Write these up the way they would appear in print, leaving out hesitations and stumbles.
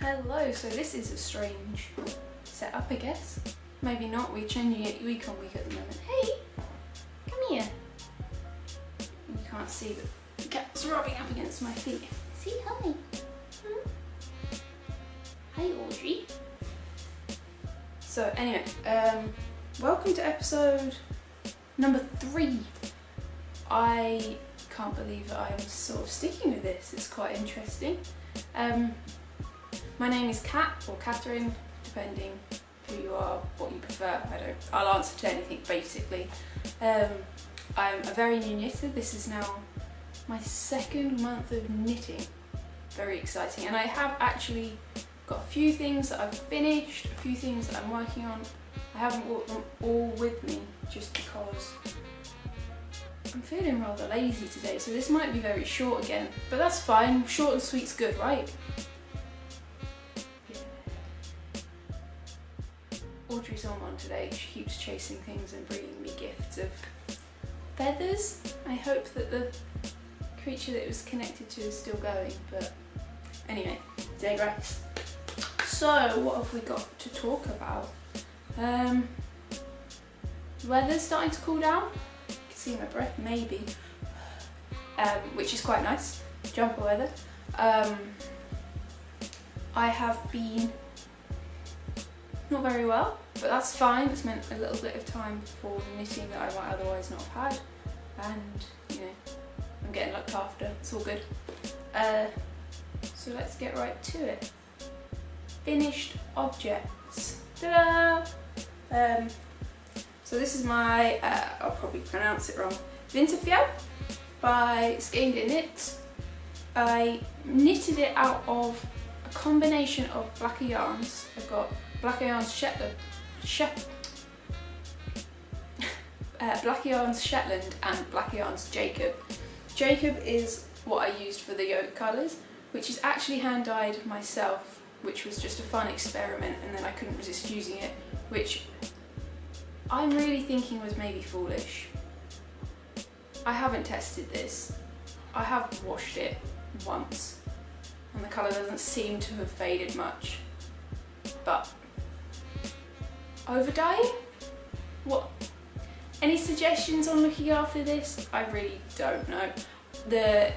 Hello, so this is a strange setup, I guess. Maybe not, we're changing it week on week at the moment. Hey, come here. You can't see, but the cat's rubbing up against my feet. Say hi. Hi, Audrey. So anyway, welcome to episode number 3. I can't believe that I'm sort of sticking with this. It's quite interesting. My name is Kat, or Catherine, depending who you are, what you prefer. I'll answer to anything basically. I'm a very new knitter. This is now my 2nd month of knitting. Very exciting. And I have actually got a few things that I've finished, a few things that I'm working on. I haven't brought them all with me just because I'm feeling rather lazy today, so this might be very short again, but that's fine. Short and sweet's good, right? Audrey's on one today. She keeps chasing things and bringing me gifts of feathers. I hope that the creature that it was connected to is still going, but anyway, digress. So what have we got to talk about? The weather's starting to cool down. You can see my breath, maybe, which is quite nice. Jumper weather. I have been not very well, but that's fine. It's meant a little bit of time for knitting that I might otherwise not have had, and you know, I'm getting looked after. It's all good. So let's get right to it. Finished objects. Ta-da! So this is my, I'll probably pronounce it wrong, Vinterfjell by Treysta Knits. I knitted it out of a combination of blacker yarns. I've got blacker yarns blacker yarns Shetland and blacker yarns Jacob. Jacob is what I used for the yoke colours, which is actually hand dyed myself, which was just a fun experiment, and then I couldn't resist using it, which I'm really thinking was maybe foolish. I haven't tested this. I have washed it once and the colour doesn't seem to have faded much, but over dyeing? What? Any suggestions on looking after this? I really don't know. The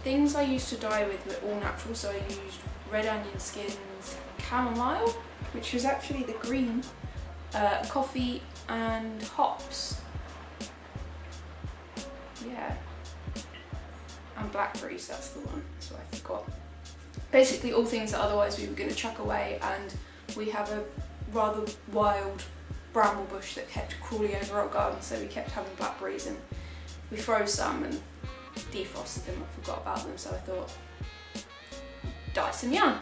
things I used to dye with were all natural, so I used red onion skins, chamomile, which was actually the green, coffee and hops. Yeah. And blackberries, that's the one, that's what I forgot. Basically all things that otherwise we were going to chuck away, and we have a rather wild bramble bush that kept crawling over our garden, so we kept having blackberries, and we froze some and defrosted them. I forgot about them, so I thought, dye some yarn.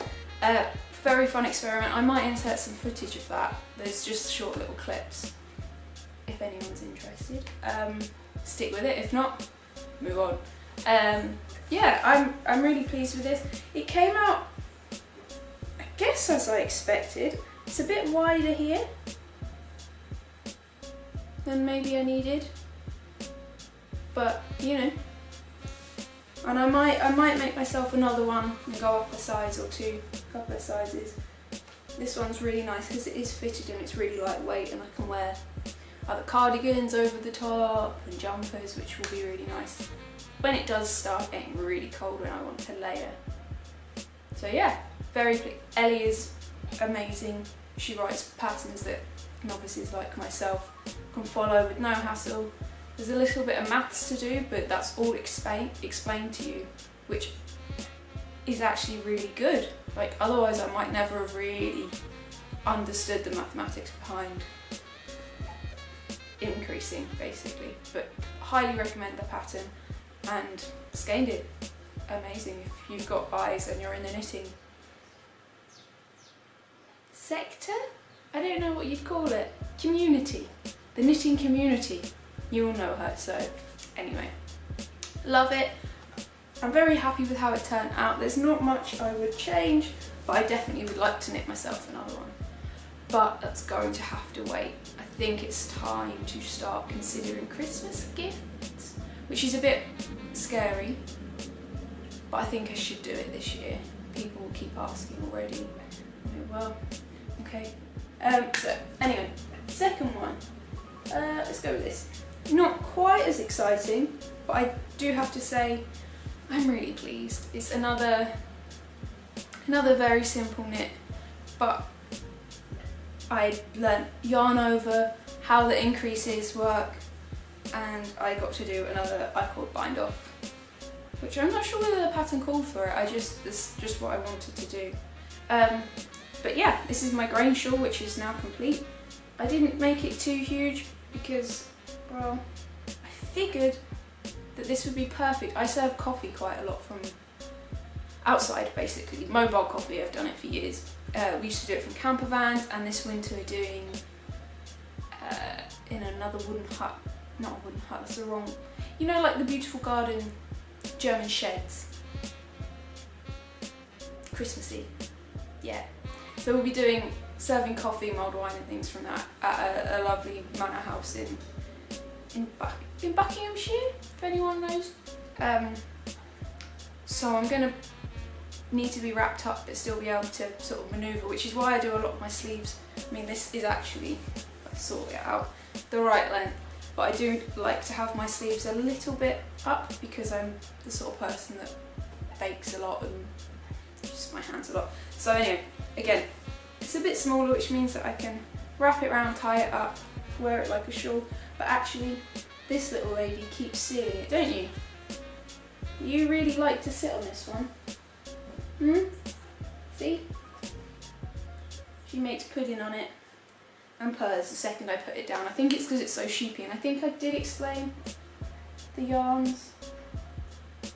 Very fun experiment. I might insert some footage of that. There's just short little clips if anyone's interested. Stick with it, if not, move on. Yeah, I'm really pleased with this. It came out, I guess, as I expected. It's a bit wider here than maybe I needed, but you know. And I might make myself another one and go up a size or two, a couple of sizes. This one's really nice because it is fitted and it's really lightweight, and I can wear other cardigans over the top and jumpers, which will be really nice when it does start getting really cold when I want to layer. So yeah, very pleased. Ellie is amazing. She writes patterns that novices like myself can follow with no hassle. There's a little bit of maths to do, but that's all explained to you, which is actually really good. Like, otherwise I might never have really understood the mathematics behind increasing, basically. But highly recommend the pattern, and Treysta, amazing if you've got eyes and you're in the knitting sector? I don't know what you'd call it. Community. The knitting community. You all know her, so anyway. Love it. I'm very happy with how it turned out. There's not much I would change, but I definitely would like to knit myself another one. But that's going to have to wait. I think it's time to start considering Christmas gifts, which is a bit scary, but I think I should do it this year. People keep asking already. Well, okay. So anyway, second one. Let's go with this. Not quite as exciting, but I do have to say I'm really pleased. It's another very simple knit, but I learnt yarn over, how the increases work, and I got to do another I-cord bind off, which I'm not sure whether the pattern called for it. This is just what I wanted to do. But yeah, this is my grain shawl, which is now complete. I didn't make it too huge because, well, I figured that this would be perfect. I serve coffee quite a lot from outside, basically. Mobile coffee, I've done it for years. We used to do it from camper vans, and this winter we're doing in another wooden hut. Not a wooden hut, that's the wrong... You know, like the beautiful garden German sheds. Christmassy. Yeah. So we'll be serving coffee, mulled wine and things from that at a lovely manor house in Buckinghamshire, if anyone knows. So I'm going to need to be wrapped up but still be able to sort of manoeuvre, which is why I do a lot of my sleeves. I mean, this is actually, I sort it out, the right length, but I do like to have my sleeves a little bit up because I'm the sort of person that bakes a lot and uses my hands a lot. So anyway, again, it's a bit smaller, which means that I can wrap it around, tie it up, wear it like a shawl, but actually this little lady keeps sealing it, don't you? You really like to sit on this one. See? She makes pudding on it and purrs the second I put it down. I think it's because it's so sheepy, and I think I did explain the yarns.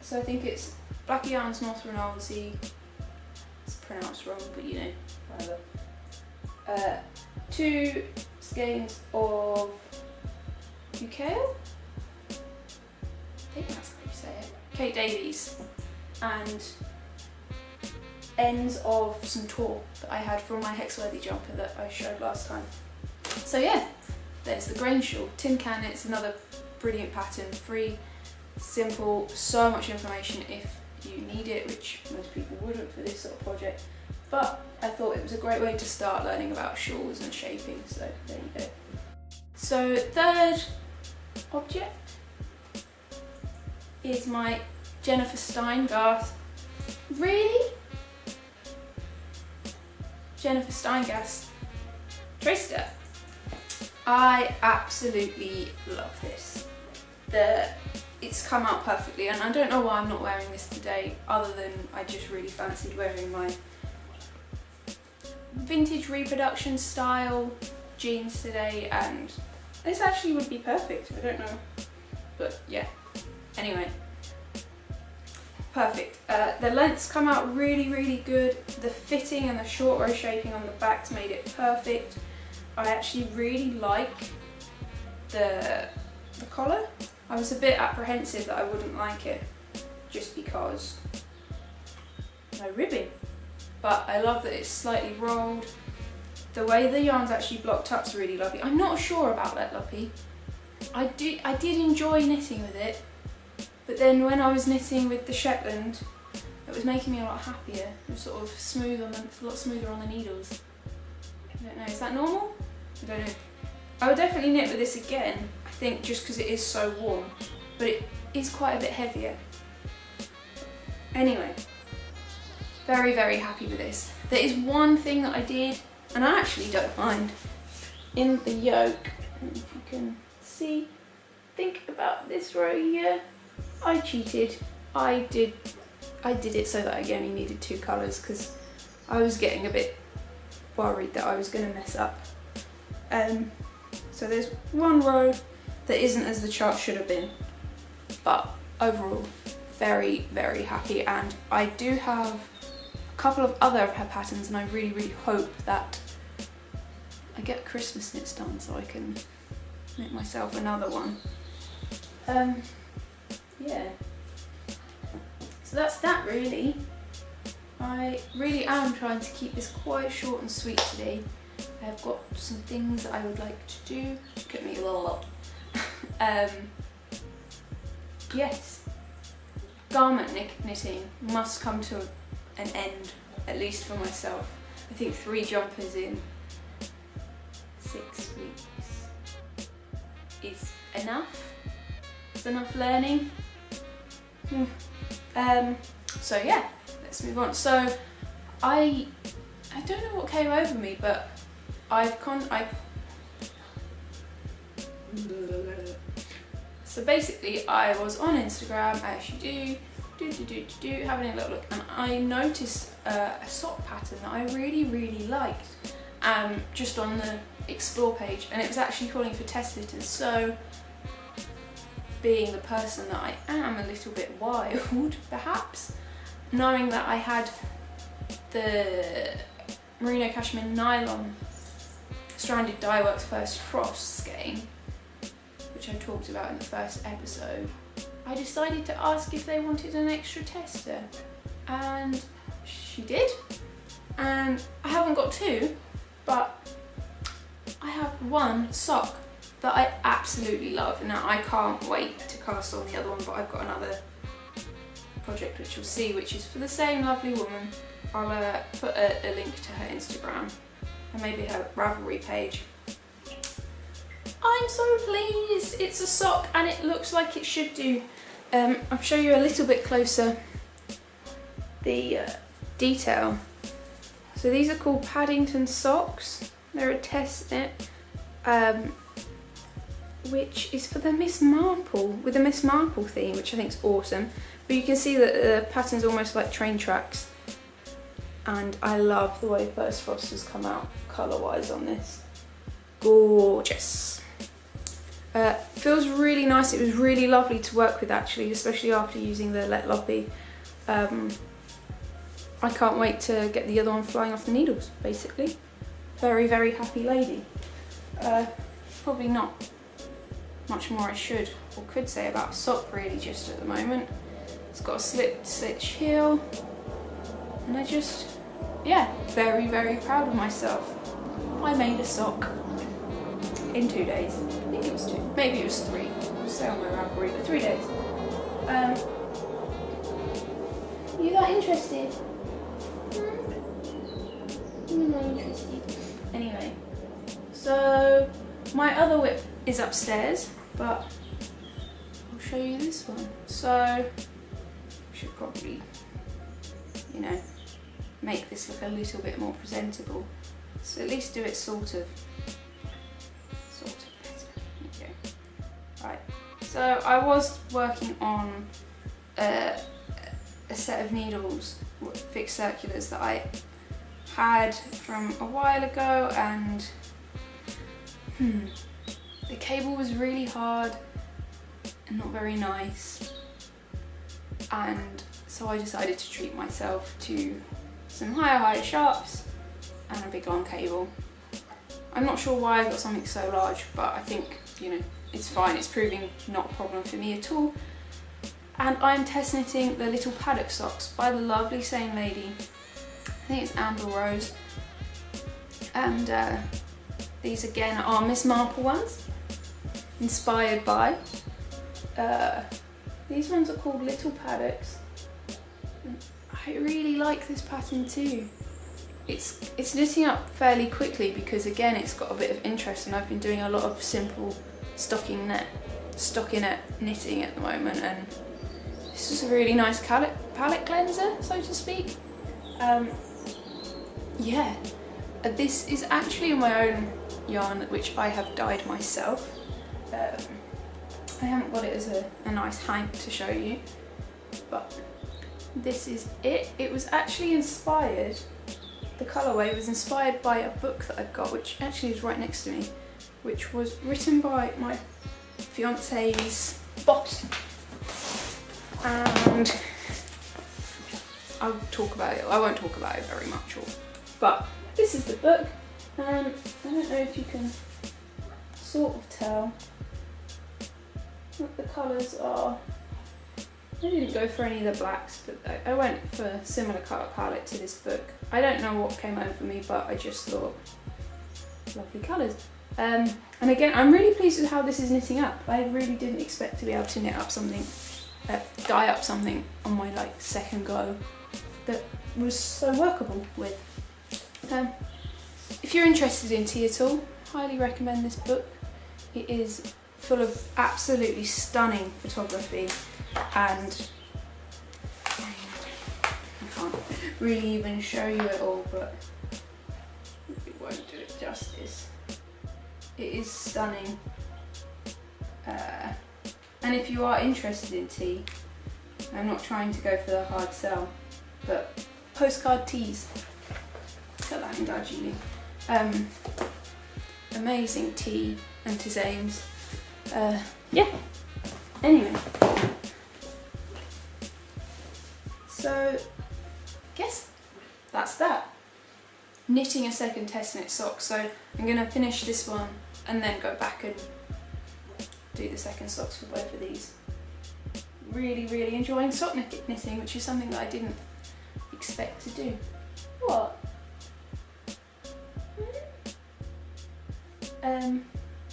So I think it's Black Yarns Northern Aussie. It's pronounced wrong, but you know, whatever. 2 skeins of Ukale? I think that's how you say it. Kate Davies. And ends of some tour that I had from my Hexworthy jumper that I showed last time. So yeah, there's the grain shawl. Tin can, it's another brilliant pattern, free, simple, so much information if you need it, which most people wouldn't for this sort of project. But I thought it was a great way to start learning about shawls and shaping, so there you go. So third object is my Jennifer Steingass. Really? Jennifer Steingass Treysta. I absolutely love this. It's come out perfectly, and I don't know why I'm not wearing this today, other than I just really fancied wearing my vintage reproduction style jeans today, and this actually would be perfect. I don't know, but yeah. Anyway, perfect. The lengths come out really, really good. The fitting and the short row shaping on the back's made it perfect. I actually really like the collar. I was a bit apprehensive that I wouldn't like it just because no ribbing, but I love that it's slightly rolled. The way the yarn's actually blocked up's really lovely. I'm not sure about that Luppy. I did enjoy knitting with it, but then when I was knitting with the Shetland, it was making me a lot happier. It was sort of smooth a lot smoother on the needles. I don't know, is that normal? I don't know. I would definitely knit with this again, I think, just because it is so warm, but it is quite a bit heavier. Anyway, very, very happy with this. There is one thing that I did, and I actually don't mind, in the yoke, and if you can see, think about this row here. I cheated. I did it so that I only needed 2 colours because I was getting a bit worried that I was going to mess up. So there's one row that isn't as the chart should have been, but overall very, very happy, and I do have a couple of other of her patterns, and I really, really hope that I get Christmas knits done so I can knit myself another one. Yeah, so that's that really. I really am trying to keep this quite short and sweet today. I've got some things that I would like to do. Look at me, a little lot. Yes, garment knitting must come to an end at least for myself. I think 3 jumpers in 6 weeks is enough. It's enough learning. So yeah, let's move on. So I don't know what came over me, but so basically I was on Instagram, as you do, having a little look, and I noticed a sock pattern that I really liked, just on the explore page, and it was actually calling for test knitters. So being the person that I am, a little bit wild perhaps, knowing that I had the merino cashmere nylon stranded dyeworks first frost skein, which I talked about in the first episode, I decided to ask if they wanted an extra tester, and she did. And I haven't got 2, but I have 1 sock that I absolutely love. Now I can't wait to cast on the other one, but I've got another project which you'll see, which is for the same lovely woman. I'll put a link to her Instagram and maybe her Ravelry page. I'm so pleased. It's a sock and it looks like it should do. I'll show you a little bit closer the detail. So these are called Paddington socks. They're a test knit, which is for the Miss Marple, with the Miss Marple theme, which I think is awesome. But you can see that the pattern's almost like train tracks, and I love the way First Frost has come out colour-wise on this. Gorgeous. Feels really nice. It was really lovely to work with actually, especially after using the Let Loppy. I can't wait to get the other one flying off the needles, basically. Very happy lady. Probably not much more I should or could say about a sock really just at the moment. It's got a slipped stitch heel, and I just, yeah, very proud of myself. I made a sock in 2 days. I think it was 2, maybe it was 3. I'll say on my Ravelry, but 3 days. You that interested? You're not interested. Anyway, so my other whip is upstairs, but I'll show you this one. So I should probably, you know, make this look a little bit more presentable. So at least do it sort of better. There you go. Right. So I was working on a set of needles, fixed circulars that I had from a while ago, and the cable was really hard and not very nice, and so I decided to treat myself to some higher sharps and a big long cable. I'm not sure why I got something so large, but I think, you know, it's fine. It's proving not a problem for me at all. And I'm test knitting the little paddock socks by the lovely same lady. I think it's Amber Rose. And these again are Miss Marple ones, inspired by. These ones are called Little Paddocks. And I really like this pattern too. It's knitting up fairly quickly because again it's got a bit of interest, and I've been doing a lot of simple stockinette knitting at the moment, and this is a really nice palette cleanser, so to speak. Yeah, this is actually my own yarn which I have dyed myself. I haven't got it as a nice hank to show you, but this is it. It was actually inspired, the colourway was inspired by a book that I've got, which actually is right next to me, which was written by my fiance's boss. And I'll talk about it. I won't talk about it very much, but this is the book, and I don't know if you can sort of tell what the colours are. I didn't go for any of the blacks, but I went for a similar colour palette to this book. I don't know what came over me, but I just thought, lovely colours. And again, I'm really pleased with how this is knitting up. I really didn't expect to be able to knit up something, dye up something on my second go that was so workable with. If you're interested in tea at all, highly recommend this book. It is full of absolutely stunning photography, and I can't really even show you it all, but it won't do it justice. It is stunning. And if you are interested in tea, I'm not trying to go for the hard sell, but postcard teas, got that hand out, Julie. Amazing tea and tisanes. Yeah, anyway. So, I guess that's that. Knitting a second test knit sock, so I'm going to finish this one and then go back and do the second socks for both of these. Really enjoying sock knitting, which is something that I didn't expect to do. What? And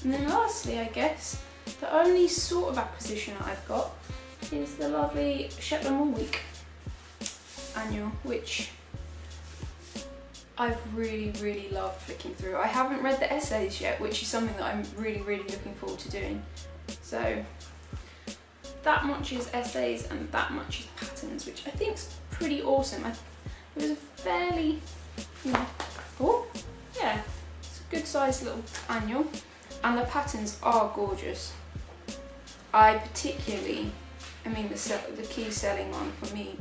then lastly, I guess, the only sort of acquisition that I've got is the lovely Shetland Wool Week annual, which I've really loved flicking through. I haven't read the essays yet, which is something that I'm really looking forward to doing. So that much is essays and that much is patterns, which I think is pretty awesome. It was a fairly, oh yeah, it's a good sized little annual, and the patterns are gorgeous. I mean the key selling one for me,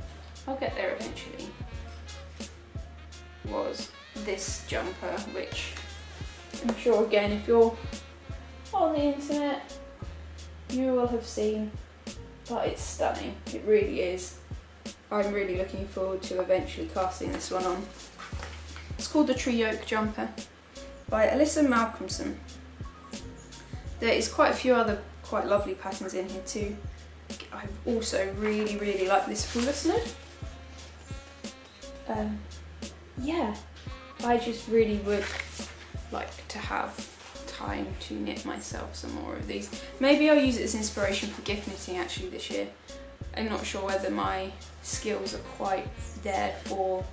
I'll get there eventually, was this jumper, which I'm sure again if you're on the internet you will have seen, but it's stunning, it really is. I'm really looking forward to eventually casting this one on. It's called the Tree Yoke Jumper by Alyssa Malcolmson. There is quite a few other quite lovely patterns in here too. I also really like this fuller snood. Yeah, I just really would like to have time to knit myself some more of these. Maybe I'll use it as inspiration for gift knitting actually this year. I'm not sure whether my skills are quite there for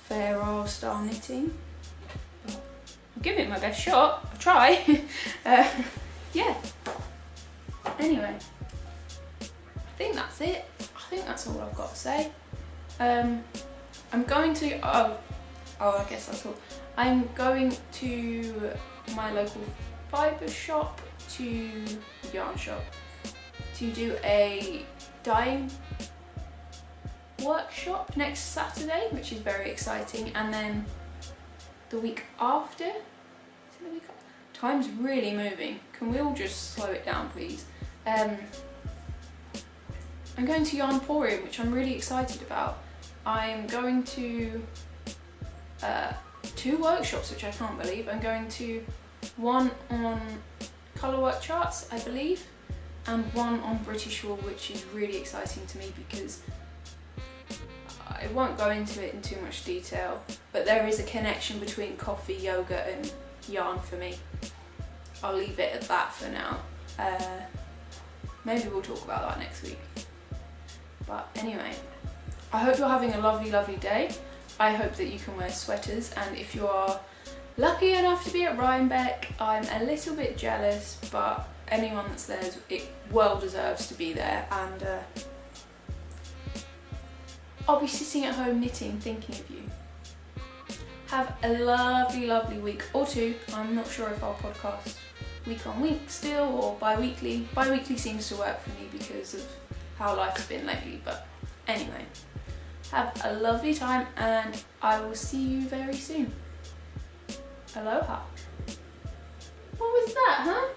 Fair Isle style knitting, but I'll give it my best shot. I'll try. Yeah. Anyway, I think that's it. I think that's all I've got to say. I'm going to, I guess that's all. I'm going to my local fibre shop, yarn shop, to do a dyeing workshop next Saturday, which is very exciting, and then the week after, time's really moving, can we all just slow it down please? I'm going to Yarnporium, which I'm really excited about. I'm going to 2 workshops, which I can't believe. I'm going to one on colourwork charts, I believe, and one on British wool, which is really exciting to me because I won't go into it in too much detail, but there is a connection between coffee, yoga and yarn for me. I'll leave it at that for now. Maybe we'll talk about that next week. But anyway, I hope you're having a lovely day. I hope that you can wear sweaters, and if you are lucky enough to be at Rhinebeck, I'm a little bit jealous, but anyone that's there, it well deserves to be there, and I'll be sitting at home knitting, thinking of you. Have a lovely week or 2. I'm not sure if I'll podcast week on week still or bi-weekly. Bi-weekly seems to work for me because of how life's been lately, but anyway. Have a lovely time and I will see you very soon. Aloha. What was that, huh?